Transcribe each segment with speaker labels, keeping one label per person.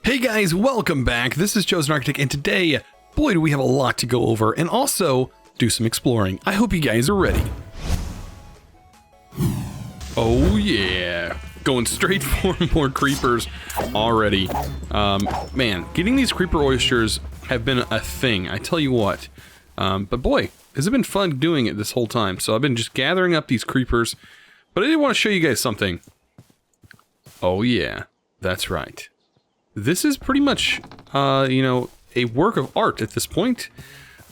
Speaker 1: Hey guys, welcome back. This is ChosenArchitect, and today, boy, do we have a lot to go over and also do some exploring. I hope you guys are ready. Oh yeah, going straight for more creepers already. Man, getting these creeper oysters have been a thing, I tell you what. But boy, has it been fun doing it this whole time. So I've been just gathering up these creepers, but I did want to show you guys something. Oh yeah, that's right. This is pretty much, you know, a work of art at this point.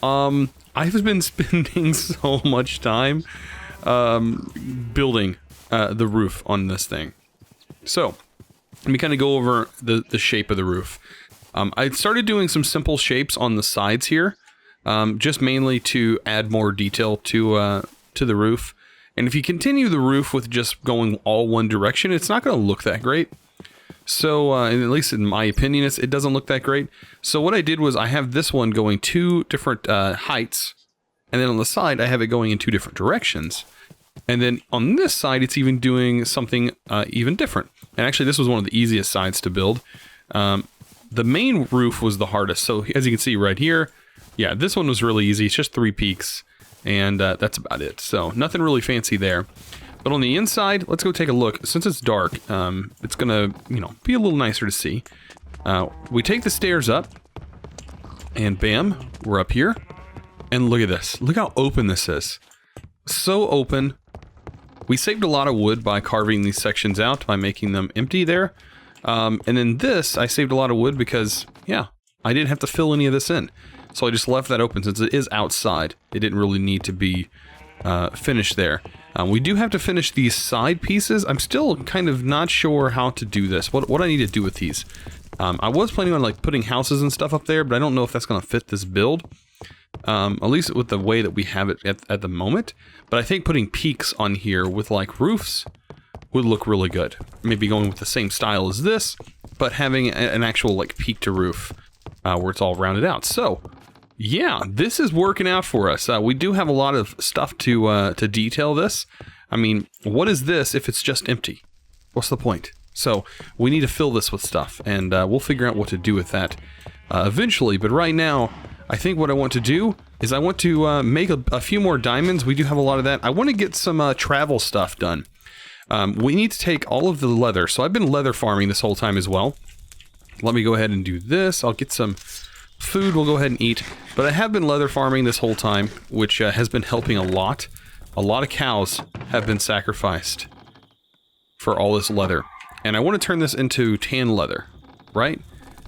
Speaker 1: I've been spending so much time building the roof on this thing. So, let me kind of go over the shape of the roof. I started doing some simple shapes on the sides here, just mainly to add more detail to the roof. And if you continue the roof with just going all one direction, it's not going to look that great. So, at least in my opinion, it doesn't look that great. So what I did was I have this one going two different heights, and then on the side I have it going in two different directions. And then on this side it's even doing something even different. And actually this was one of the easiest sides to build. The main roof was the hardest. So as you can see right here, yeah, this one was really easy. It's just 3 peaks, and that's about it. So nothing really fancy there. But on the inside, let's go take a look. Since it's dark, it's gonna, you know, be a little nicer to see. We take the stairs up, and bam, we're up here. And look at this. Look how open this is. So open. We saved a lot of wood by carving these sections out, by making them empty there. And then this, I saved a lot of wood because, yeah, I didn't have to fill any of this in. So I just left that open since it is outside. It didn't really need to be finished there. We do have to finish these side pieces. I'm still kind of not sure how to do this. What I need to do with these. I was planning on like putting houses and stuff up there, but I don't know if that's going to fit this build. At least with the way that we have it at the moment. But I think putting peaks on here with like roofs would look really good. Maybe going with the same style as this, but having an actual like peak to roof where it's all rounded out. So yeah, this is working out for us. We do have a lot of stuff to detail this. I mean, what is this if it's just empty? What's the point? So we need to fill this with stuff, and we'll figure out what to do with that eventually. But right now, I think what I want to do is I want to make a few more diamonds. We do have a lot of that. I want to get some travel stuff done. We need to take all of the leather. So I've been leather farming this whole time as well. Let me go ahead and do this. I'll get some food, we'll go ahead and eat. But I have been leather farming this whole time, which has been helping a lot. A lot of cows have been sacrificed for all this leather. And I want to turn this into tan leather, right?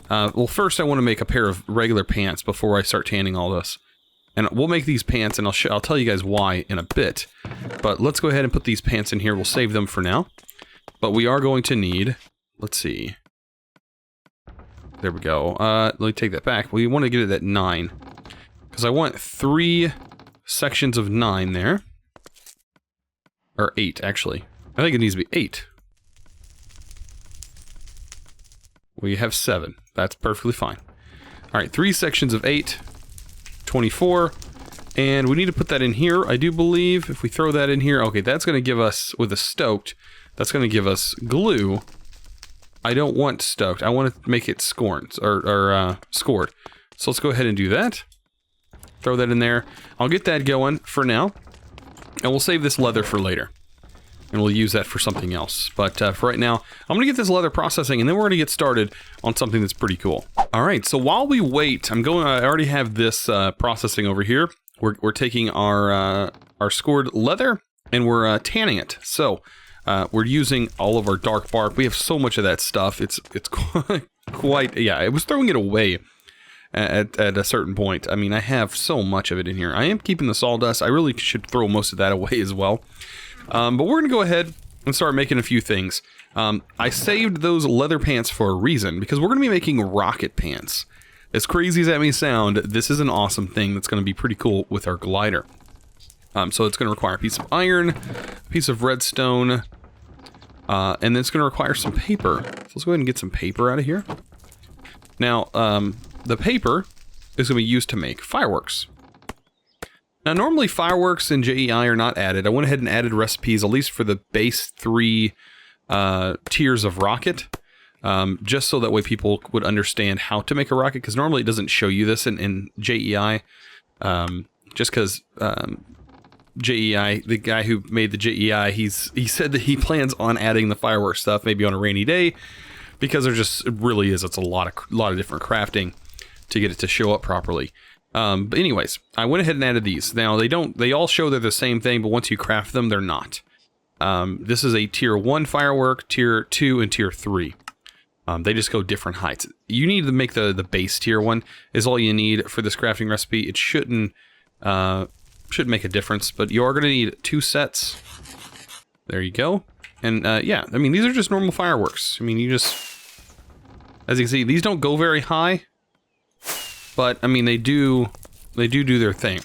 Speaker 1: Well, first I want to make a pair of regular pants before I start tanning all this. And we'll make these pants, and I'll tell you guys why in a bit. But let's go ahead and put these pants in here. We'll save them for now. But we are going to need, let's see. There we go. Let me take that back. We want to get it at 9. Because I want 3 sections of 9 there. Or 8, actually. I think it needs to be 8. We have 7. That's perfectly fine. Alright, 3 sections of 8. 24. And we need to put that in here, I do believe. If we throw that in here, okay, that's going to give us, with a stoked, that's going to give us glue. I don't want stoked. I want to make it scored. So let's go ahead and do that. Throw that in there. I'll get that going for now. And we'll save this leather for later. And we'll use that for something else. But for right now, I'm going to get this leather processing, and then we're going to get started on something that's pretty cool. Alright, so while we wait, I already have this processing over here. We're taking our scored leather, and we're tanning it. So we're using all of our dark bark. We have so much of that stuff. It's quite, yeah, I was throwing it away at a certain point. I mean, I have so much of it in here. I am keeping the sawdust. I really should throw most of that away as well. But we're going to go ahead and start making a few things. I saved those leather pants for a reason, because we're going to be making rocket pants. As crazy as that may sound, this is an awesome thing that's going to be pretty cool with our glider. So it's going to require a piece of iron, a piece of redstone, and then it's going to require some paper. So let's go ahead and get some paper out of here. Now, the paper is going to be used to make fireworks. Now, normally fireworks in JEI are not added. I went ahead and added recipes, at least for the base 3 tiers of rocket. just so that way people would understand how to make a rocket, because normally it doesn't show you this in JEI, just because JEI, the guy who made the JEI, he said that he plans on adding the fireworks stuff maybe on a rainy day, because it really is, it's a lot of different crafting to get it to show up properly. But anyways, I went ahead and added these. Now they all show they're the same thing, but once you craft them, they're not. This is a tier 1 firework, tier 2, and tier 3. They just go different heights. You need to make the base tier 1 is all you need for this crafting recipe. It shouldn't make a difference, but you are going to need 2 sets. There you go. And yeah, I mean, these are just normal fireworks. I mean, as you can see, these don't go very high, but I mean, they do their thing.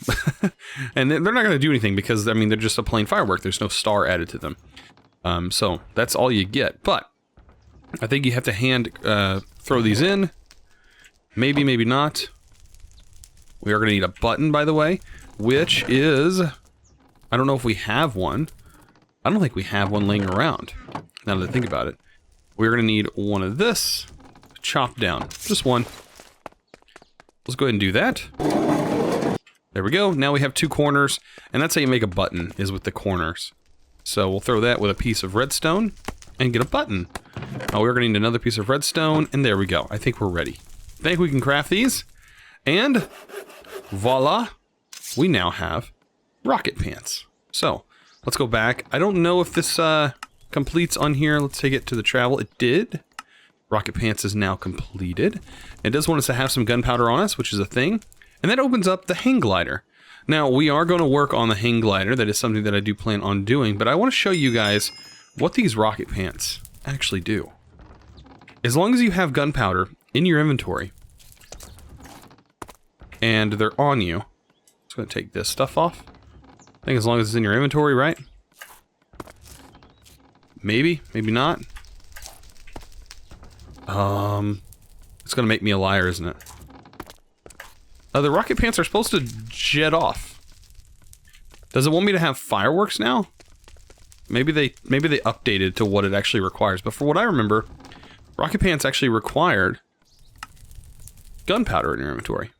Speaker 1: And they're not going to do anything because, I mean, they're just a plain firework. There's no star added to them. So that's all you get. But I think you have to hand throw these in. Maybe, maybe not. We are going to need a button, by the way, which is, I don't know if we have one. I don't think we have one laying around, now that I think about it. We're going to need one of this, chopped down, just one. Let's go ahead and do that. There we go. Now we have 2 corners, and that's how you make a button, is with the corners. So we'll throw that with a piece of redstone and get a button. Now we're going to need another piece of redstone, and there we go. I think we're ready. I think we can craft these, and voila, we now have rocket pants. So let's go back. I don't know if this completes on here. Let's take it to the travel. It did. Rocket pants is now completed. It does want us to have some gunpowder on us, which is a thing. And that opens up the hang glider. Now, we are going to work on the hang glider. That is something that I do plan on doing. But I want to show you guys what these rocket pants actually do. As long as you have gunpowder in your inventory, and they're on you, just going to take this stuff off. I think as long as it's in your inventory, right? Maybe, maybe not. It's going to make me a liar, isn't it? The rocket pants are supposed to jet off. Does it want me to have fireworks now? Maybe they updated to what it actually requires. But for what I remember, rocket pants actually required gunpowder in your inventory.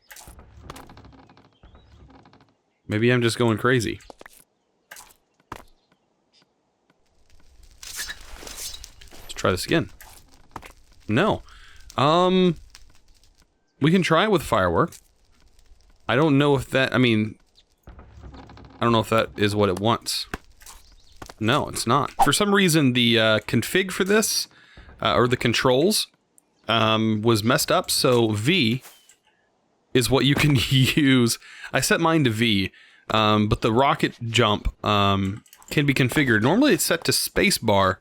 Speaker 1: Maybe I'm just going crazy. Let's try this again. No. We can try it with firework. I don't know if that, I don't know if that is what it wants. No, it's not. For some reason, the config for this, or the controls, was messed up, so V is what you can use. I set mine to V, but the rocket jump can be configured. Normally it's set to spacebar,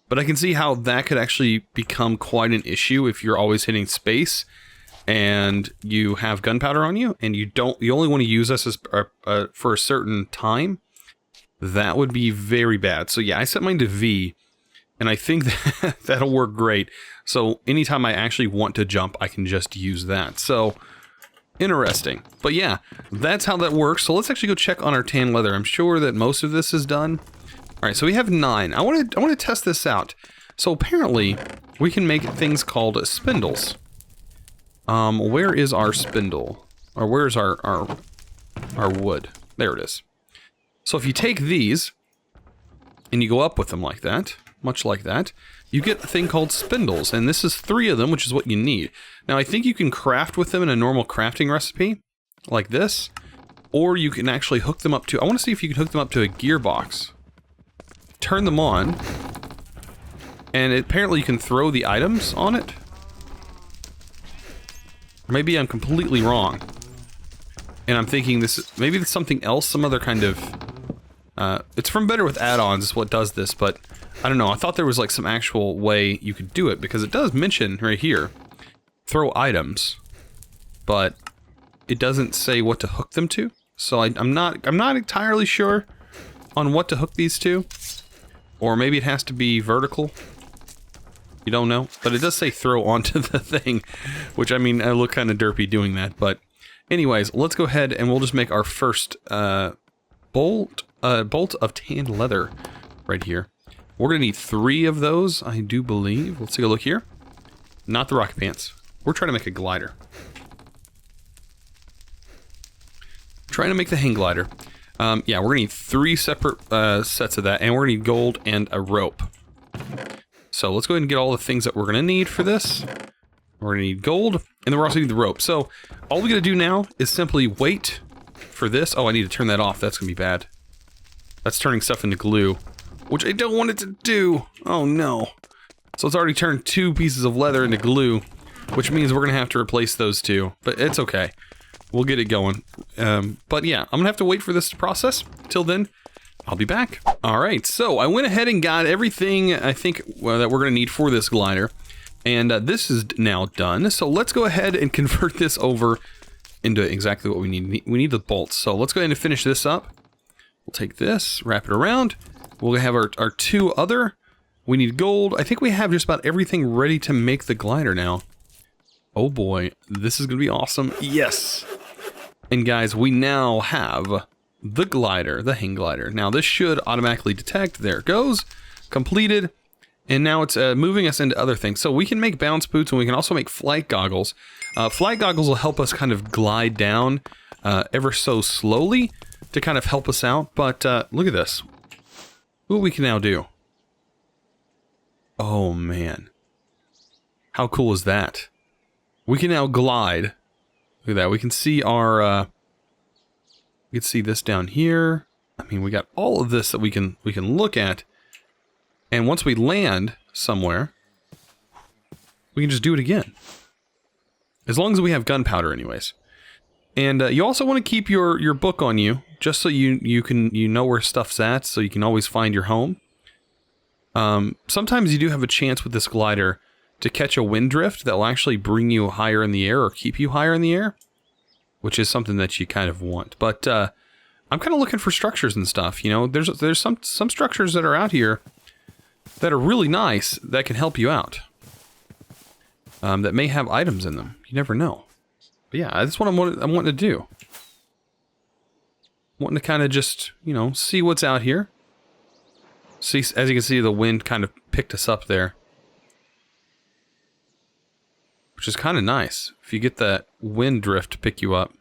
Speaker 1: but I can see how that could actually become quite an issue if you're always hitting space and you have gunpowder on you, and you only want to use this as, for a certain time. That would be very bad. So yeah, I set mine to V, and I think that'll work great. So anytime I actually want to jump, I can just use that. So interesting. But yeah, that's how that works. So let's actually go check on our tan leather. I'm sure that most of this is done. All right, so we have 9. I want to test this out. So apparently we can make things called spindles. Where is our spindle? Or where's our wood? There it is. So if you take these and you go up with them like that, much like that, you get a thing called spindles, and this is 3 of them, which is what you need. Now I think you can craft with them in a normal crafting recipe, like this, or you can actually hook them up to, I want to see if you can hook them up to a gearbox. Turn them on, and apparently you can throw the items on it. Maybe I'm completely wrong, and I'm thinking maybe it's something else, some other kind of, it's from Better with Add-ons is what does this, but I don't know, I thought there was like some actual way you could do it, because it does mention right here, throw items, but it doesn't say what to hook them to, so I'm not entirely sure on what to hook these to, or maybe it has to be vertical. You don't know, but it does say throw onto the thing, which I mean, I look kind of derpy doing that, but anyways, let's go ahead and we'll just make our first bolt of tanned leather right here. We're gonna need 3 of those, I do believe. Let's take a look here. Not the rocket pants. We're trying to make a glider. Trying to make the hang glider. Yeah, we're gonna need 3 separate sets of that, and we're gonna need gold and a rope. So let's go ahead and get all the things that we're gonna need for this. We're gonna need gold, and then we're also gonna need the rope. So all we gotta do now is simply wait for this. Oh, I need to turn that off. That's gonna be bad. That's turning stuff into glue, which I don't want it to do. Oh no. So it's already turned 2 pieces of leather into glue, which means we're gonna have to replace those 2, but it's okay. We'll get it going. But yeah, I'm gonna have to wait for this to process. Till then, I'll be back. All right, so I went ahead and got everything I think that we're gonna need for this glider. And this is now done. So let's go ahead and convert this over into exactly what we need. We need the bolts. So let's go ahead and finish this up. We'll take this, wrap it around. We'll have our 2 other. We need gold. I think we have just about everything ready to make the glider now. Oh boy, this is gonna be awesome. Yes! And guys, we now have the glider, the hang glider. Now this should automatically detect. There it goes. Completed. And now it's moving us into other things. So we can make bounce boots, and we can also make flight goggles. Flight goggles will help us kind of glide down ever so slowly to kind of help us out. But look at this. What we can now do. Oh man. How cool is that? We can now glide. Look at that. We can see our we can see this down here. I mean, we got all of this that we can look at. And once we land somewhere, we can just do it again. As long as we have gunpowder anyways. And you also want to keep your book on you, just so you know where stuff's at, so you can always find your home. Sometimes you do have a chance with this glider to catch a wind drift that will actually bring you higher in the air or keep you higher in the air, which is something that you kind of want. But I'm kind of looking for structures and stuff. You know, there's some structures that are out here that are really nice that can help you out. That may have items in them. You never know. But yeah, that's what I'm wanting to do. Wanting to kind of just, you know, see what's out here. See, as you can see, the wind kind of picked us up there. Which is kind of nice, if you get that wind drift to pick you up.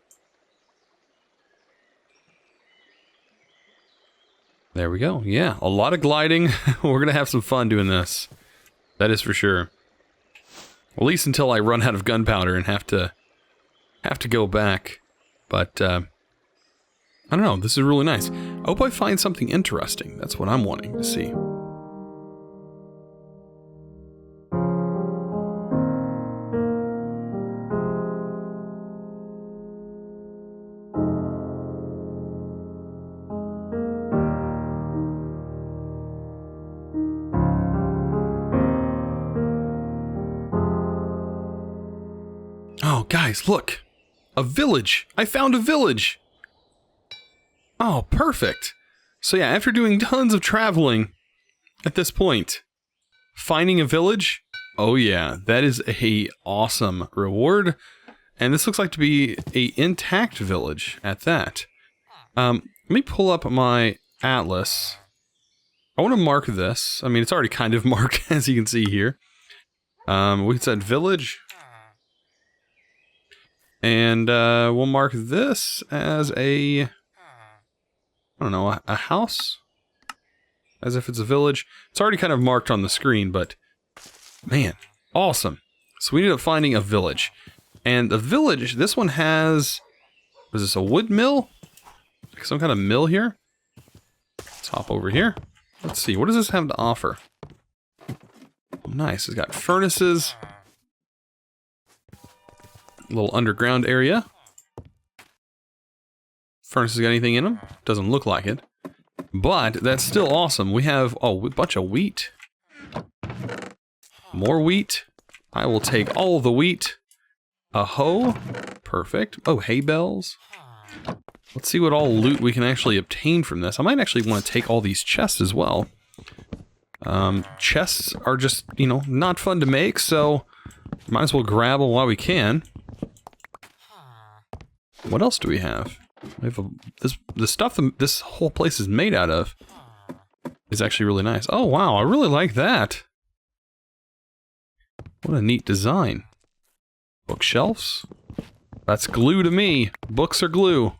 Speaker 1: There we go. Yeah, a lot of gliding. We're going to have some fun doing this. That is for sure. At least until I run out of gunpowder and have to go back. But, I don't know. This is really nice. I hope I find something interesting. That's what I'm wanting to see. Oh, guys, look. A village. I found a village. Oh, perfect. So yeah, after doing tons of traveling at this point, finding a village, oh yeah, that is a awesome reward. And this looks like to be a intact village at that. Let me pull up my atlas. I want to mark this. I mean, it's already kind of marked, as you can see here. We said village. And we'll mark this as a, I don't know, a house? As if it's a village. It's already kind of marked on the screen, but man, awesome. So we ended up finding a village. And the village, this one has, is this a wood mill? Like some kind of mill here? Let's hop over here. Let's see, what does this have to offer? Oh, nice, it's got furnaces. Little underground area. Furnaces got anything in them? Doesn't look like it. But that's still awesome. We have, oh, a bunch of wheat. More wheat. I will take all of the wheat. A hoe. Perfect. Oh, hay bales. Let's see what all loot we can actually obtain from this. I might actually want to take all these chests as well. Chests are just, you know, not fun to make, so might as well grab them while we can. What else do we have? We have the stuff that this whole place is made out of is actually really nice. Oh wow, I really like that. What a neat design. Bookshelves? That's glue to me. Books are glue.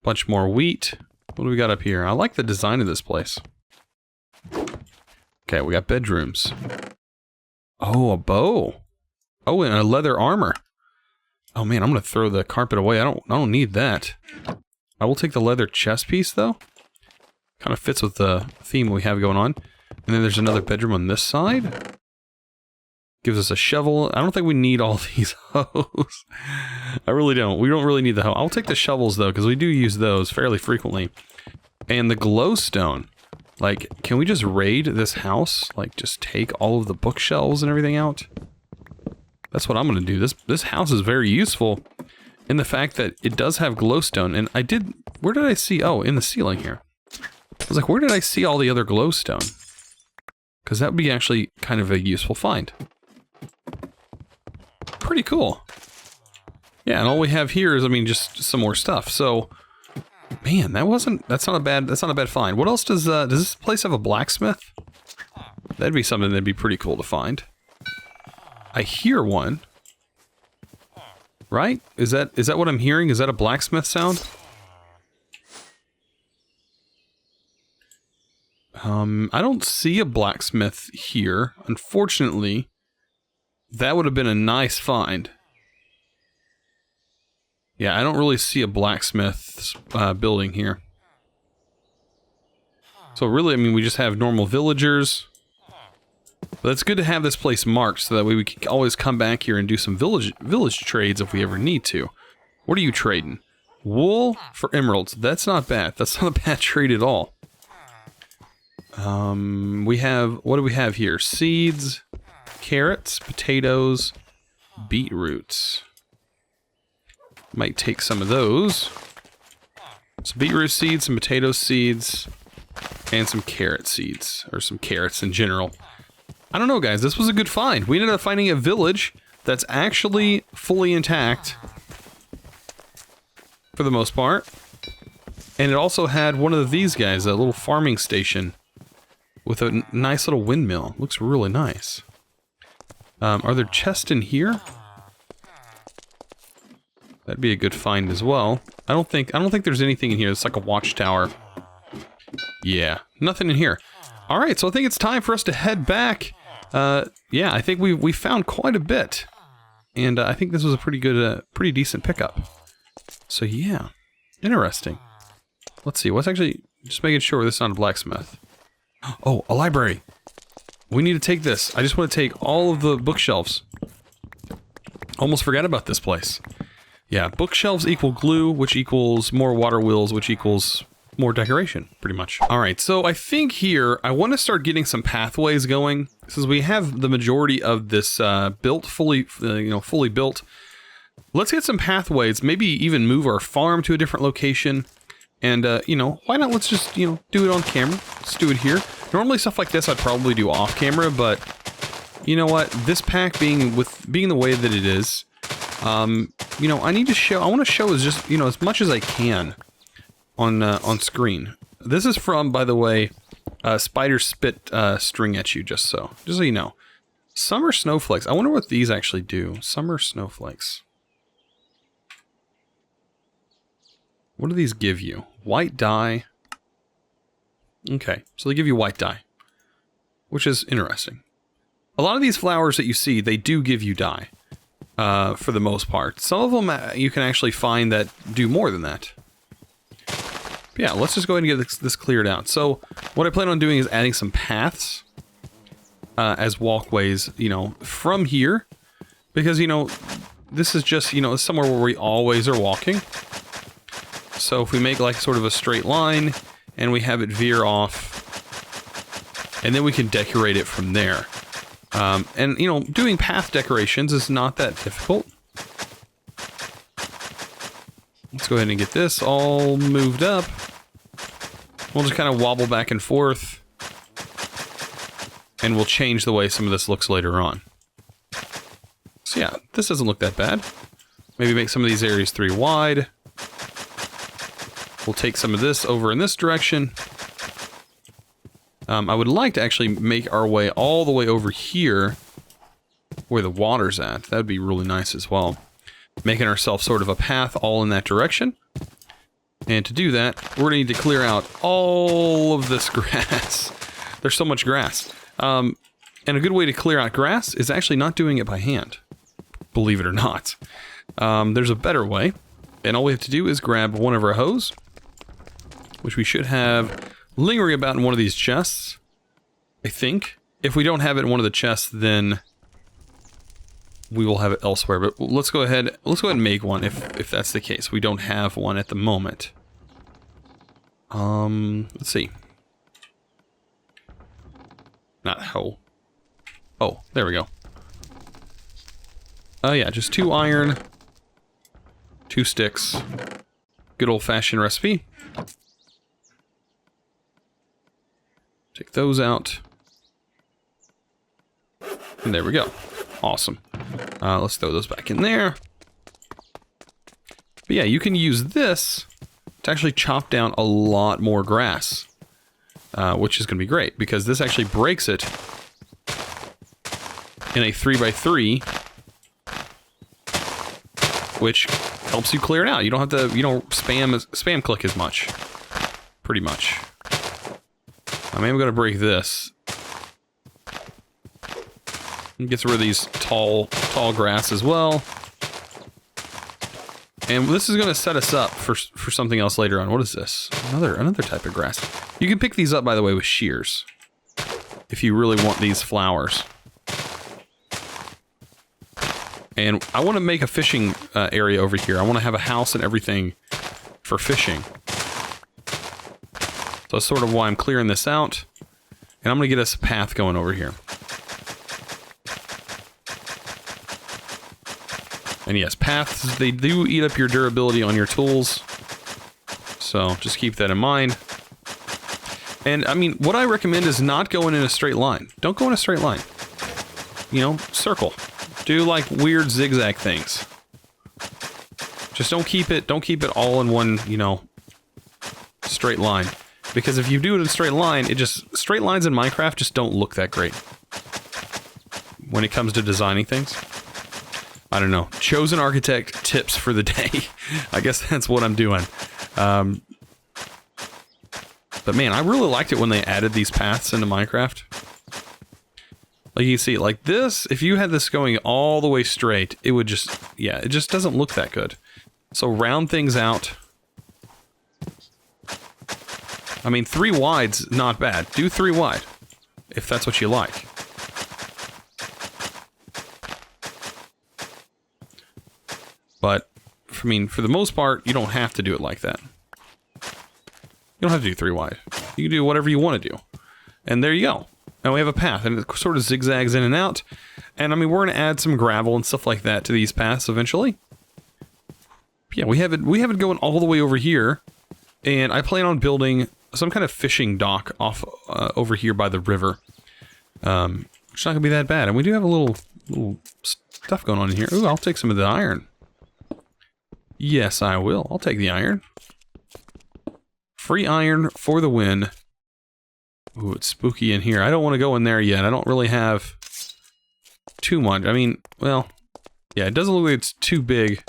Speaker 1: Bunch more wheat. What do we got up here? I like the design of this place. Okay, we got bedrooms. Oh, a bow. Oh, and a leather armor. Oh man, I'm gonna throw the carpet away. I don't need that. I will take the leather chest piece though. Kind of fits with the theme we have going on. And then there's another bedroom on this side. Gives us a shovel. I don't think we need all these hoes. I really don't. We don't really need the hoe. I'll take the shovels though, because we do use those fairly frequently. And the glowstone. Like, can we just raid this house? Like, just take all of the bookshelves and everything out? That's what I'm gonna do. This house is very useful in the fact that it does have glowstone. And I did... Where did I see... Oh, in the ceiling here. I was like, where did I see all the other glowstone? Because that would be actually kind of a useful find. Pretty cool. Yeah, and all we have here is, I mean, just some more stuff. So, man, that's not a bad find. What else does this place have a blacksmith? That'd be something that'd be pretty cool to find. I hear one. Right? Is that what I'm hearing? Is that a blacksmith sound? I don't see a blacksmith here. Unfortunately, that would have been a nice find. Yeah, I don't really see a blacksmith's building here. So really, I mean, we just have normal villagers. But it's good to have this place marked so that way we can always come back here and do some village trades if we ever need to. What are you trading? Wool for emeralds. That's not bad. That's not a bad trade at all. We have, what do we have here? Seeds, carrots, potatoes, beetroots. Might take some of those. Some beetroot seeds, some potato seeds, and some carrot seeds, or some carrots in general. I don't know, guys, this was a good find. We ended up finding a village that's actually fully intact, for the most part. And it also had one of these guys, a little farming station, with a nice little windmill. Looks really nice. Are there chests in here? That'd be a good find as well. I don't think there's anything in here. It's like a watchtower. Yeah, nothing in here. All right, so I think it's time for us to head back. Yeah, I think we found quite a bit, and I think this was a pretty good, pretty decent pickup. So yeah, interesting. Let's see. What's actually just making sure this is not a blacksmith. Oh, a library. We need to take this. I just want to take all of the bookshelves. Almost forgot about this place. Yeah, bookshelves equal glue, which equals more water wheels, which equals more decoration, pretty much. All right, so I think here I want to start getting some pathways going, since we have the majority of this built, fully built. Let's get some pathways. Maybe even move our farm to a different location. And, why not let's just, do it on camera. Let's do it here. Normally stuff like this I'd probably do off camera, but you know what? This pack being the way that it is, I need to show, I want to show as much as I can on screen. This is from, by the way, Spider Spit String at You, just so you know. Summer snowflakes. I wonder what these actually do. Summer snowflakes. What do these give you? White dye. Okay, so they give you white dye, which is interesting. A lot of these flowers that you see, they do give you dye, for the most part. Some of them you can actually find that do more than that. But yeah, let's just go ahead and get this cleared out. So what I plan on doing is adding some paths as walkways, from here, because this is just somewhere where we always are walking. So if we make like sort of a straight line and we have it veer off, and then we can decorate it from there. And doing path decorations is not that difficult. Let's go ahead and get this all moved up. We'll just kind of wobble back and forth, and we'll change the way some of this looks later on. So yeah, this doesn't look that bad. Maybe make some of these areas 3 wide. We'll take some of this over in this direction. I would like to actually make our way all the way over here where the water's at. That'd be really nice as well. Making ourselves sort of a path all in that direction. And to do that, we're going to need to clear out all of this grass. There's so much grass. And a good way to clear out grass is actually not doing it by hand. Believe it or not. There's a better way. And all we have to do is grab one of our hose, which we should have lingering about in one of these chests, I think. If we don't have it in one of the chests, then we will have it elsewhere. But let's go ahead and make one if that's the case. We don't have one at the moment. Let's see. Not hoe. Oh, there we go. Oh yeah, just 2 iron, 2 sticks. Good old-fashioned recipe. Take those out. And there we go. Awesome. Let's throw those back in there. But yeah, you can use this to actually chop down a lot more grass. Which is going to be great, because this actually breaks it in a 3x3, which helps you clear it out. You don't have to, spam click as much. Pretty much. I mean, I'm going to break this. It gets rid of these tall grass as well. And this is going to set us up for something else later on. What is this? Another type of grass. You can pick these up, by the way, with shears. If you really want these flowers. And I want to make a fishing area over here. I want to have a house and everything for fishing. So that's sort of why I'm clearing this out. And I'm going to get us a path going over here. And yes, paths, they do eat up your durability on your tools. So just keep that in mind. And I mean, what I recommend is not going in a straight line. Don't go in a straight line. You know, circle. Do like weird zigzag things. Just don't keep it all in one, straight line. Because if you do it in a straight line, straight lines in Minecraft just don't look that great. When it comes to designing things. I don't know. Chosen Architect tips for the day. I guess that's what I'm doing. But man, I really liked it when they added these paths into Minecraft. Like you see, like this, if you had this going all the way straight, it would just, yeah, it just doesn't look that good. So round things out. I mean, 3 wide's not bad. Do 3 wide, if that's what you like. But, I mean, for the most part, you don't have to do it like that. You don't have to do 3 wide. You can do whatever you want to do. And there you go. Now we have a path, and it sort of zigzags in and out. And, I mean, we're going to add some gravel and stuff like that to these paths eventually. But yeah, we have it going all the way over here. And I plan on building some kind of fishing dock off over here by the river. It's not going to be that bad. And we do have a little stuff going on in here. Ooh, I'll take some of the iron. Yes, I will. I'll take the iron. Free iron for the win. Ooh, it's spooky in here. I don't want to go in there yet. I don't really have too much. I mean, well, yeah, it doesn't look like it's too big.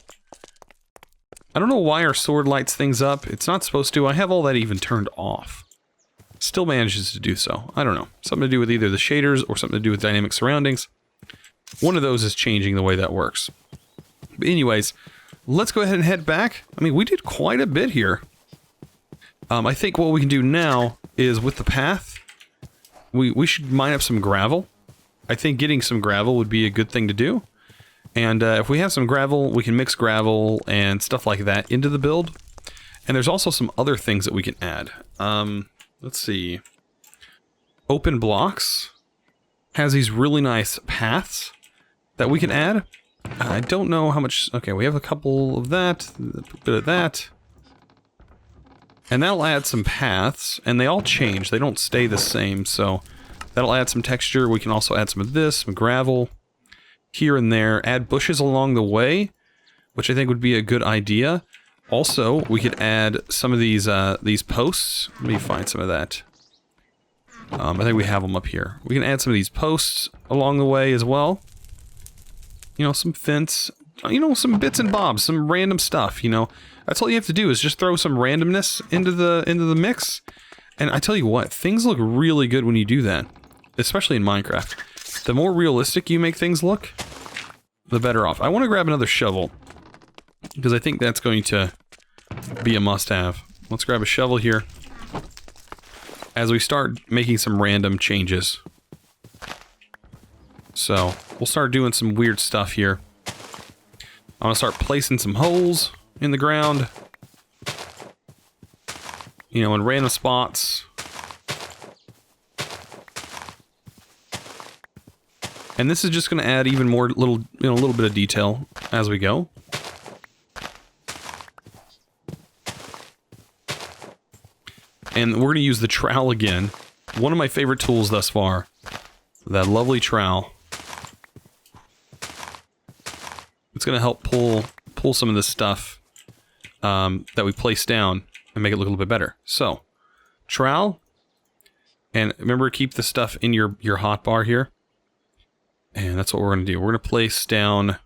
Speaker 1: I don't know why our sword lights things up. It's not supposed to. I have all that even turned off. Still manages to do so. I don't know. Something to do with either the shaders or something to do with dynamic surroundings. One of those is changing the way that works. But anyways, let's go ahead and head back. I mean, we did quite a bit here. I think what we can do now is with the path, we should mine up some gravel. I think getting some gravel would be a good thing to do. And if we have some gravel, we can mix gravel and stuff like that into the build. And there's also some other things that we can add. Let's see. Open blocks has these really nice paths that we can add. I don't know how much... Okay, we have a couple of that, a bit of that. And that'll add some paths, and they all change. They don't stay the same, so that'll add some texture. We can also add some of this, some gravel, here and there. Add bushes along the way, which I think would be a good idea. Also, we could add some of these posts. Let me find some of that. I think we have them up here. We can add some of these posts along the way as well. you know, some fence, you know, some bits and bobs, some random stuff, you know. That's all you have to do is just throw some randomness into the mix. And I tell you what, things look really good when you do that, especially in Minecraft. The more realistic you make things look, the better off. I want to grab another shovel, because I think that's going to be a must-have. Let's grab a shovel here as we start making some random changes. So, we'll start doing some weird stuff here. I'm going to start placing some holes in the ground. You know, in random spots. And this is just going to add even more little, you know, a little bit of detail as we go. And we're going to use the trowel again. One of my favorite tools thus far. That lovely trowel. It's going to help pull some of this stuff that we placed down and make it look a little bit better. So, trowel. And remember, keep the stuff in your hotbar here. And that's what we're going to do. We're going to place down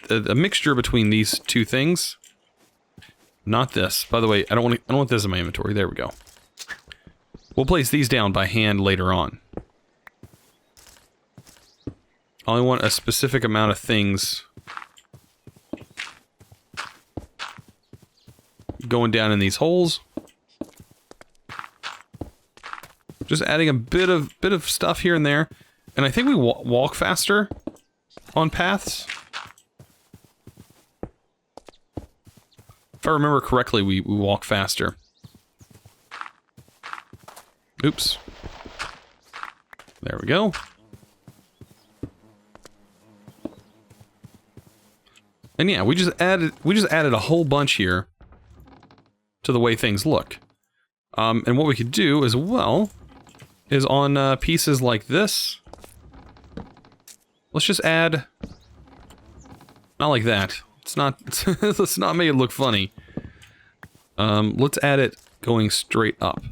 Speaker 1: a mixture between these two things. Not this. By the way, I don't want this in my inventory. There we go. We'll place these down by hand later on. I only want a specific amount of things going down in these holes. Just adding a bit of stuff here and there. And I think we walk faster on paths. If I remember correctly, we walk faster. Oops. There we go. And yeah, we just added a whole bunch here to the way things look. And what we could do as well is on pieces like this. Let's just add, not like that. Let's not make it look funny. Let's add it going straight up,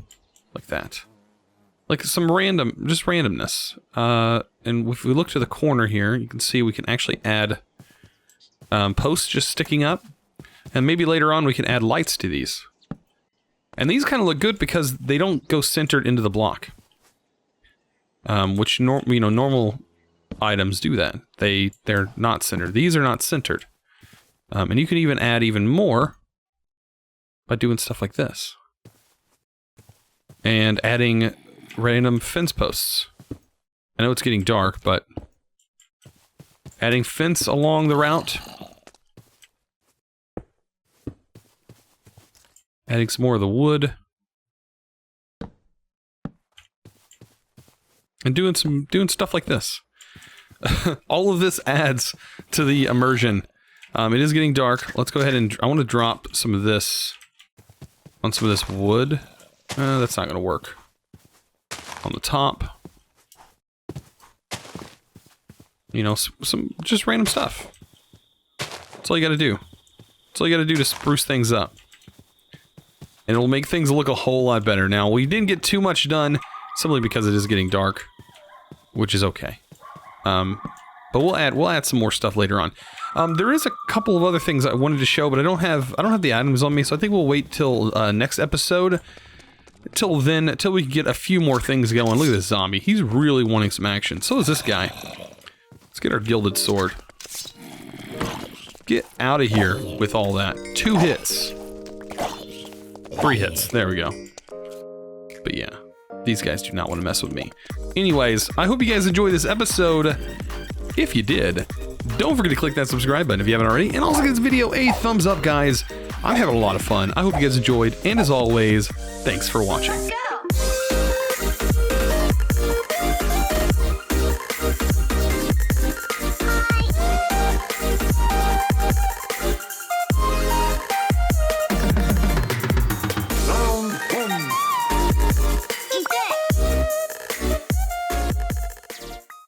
Speaker 1: like that. Like some just randomness. And if we look to the corner here, you can see we can actually add posts just sticking up. And maybe later on we can add lights to these. And these kind of look good because they don't go centered into the block. Which normal items do that. They're not centered. These are not centered. And you can even add even more by doing stuff like this. And adding random fence posts. I know it's getting dark, but adding fence along the route. Adding some more of the wood. And doing stuff like this. All of this adds to the immersion. It is getting dark. Let's go ahead and I want to drop some of this on some of this wood. That's not going to work. On the top. You know, some just random stuff. That's all you got to do. That's all you got to do to spruce things up. And it'll make things look a whole lot better. Now, we didn't get too much done simply because it is getting dark, which is okay. But we'll add some more stuff later on. There is a couple of other things I wanted to show, but I don't have the items on me, so I think we'll wait till next episode. Till then, till we can get a few more things going. Look at this zombie. He's really wanting some action. So is this guy. Let's get our gilded sword. Get out of here with all that. 2 hits. 3 hits. There we go. But yeah, these guys do not want to mess with me. Anyways, I hope you guys enjoyed this episode. If you did, don't forget to click that subscribe button if you haven't already. And also give this video a thumbs up, guys. I'm having a lot of fun. I hope you guys enjoyed. And as always, thanks for watching.